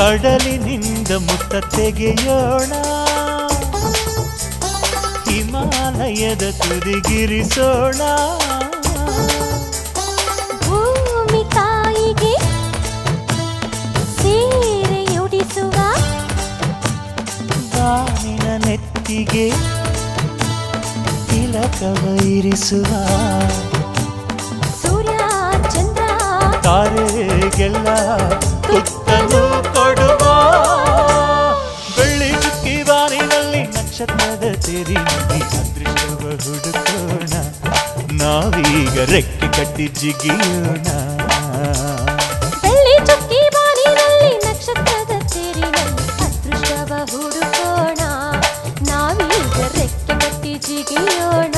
ಕಡಲಿನಿಂದ ಮುತ್ತ ತೆಗೆಯೋಣ, ಹಿಮಾಲಯದ ತುದಿಗಿರಿಸೋಣ. ಭೂಮಿ ತಾಯಿಗೆ ಸೀರೆಯುಡಿಸುವ, ಬಾನಿನ ನೆತ್ತಿಗೆ ತಿಲಕವ ಇರಿಸುವ. ಸೂರ್ಯ ಚಂದ್ರ ತಾರೆಗೆಲ್ಲ ತುತ್ತನ್ನು ಕೊಡುವ. ಬೆಳ್ಳಿ ಚುಕ್ಕಿ ಬಾನಿನಲ್ಲಿ ನಕ್ಷತ್ರದ ತೆರೆಯಲ್ಲಿ ಅದೃಷ್ಟವ ಹುಡುಕೋಣ, ನಾವೀಗ ರೆಕ್ಕೆ ಕಟ್ಟಿ ಜಿಗಿಯೋಣ. ಬೆಳ್ಳಿ ಚುಕ್ಕಿ ಬಾನಿನಲ್ಲಿ ನಕ್ಷತ್ರದ ತೇರಿನಲ್ಲಿ ಅದೃಷ್ಟವ ಹುಡುಕೋಣ, ನಾವೀಗ ರೆಕ್ಕೆ ಕಟ್ಟಿ ಜಿಗಿಯೋಣ.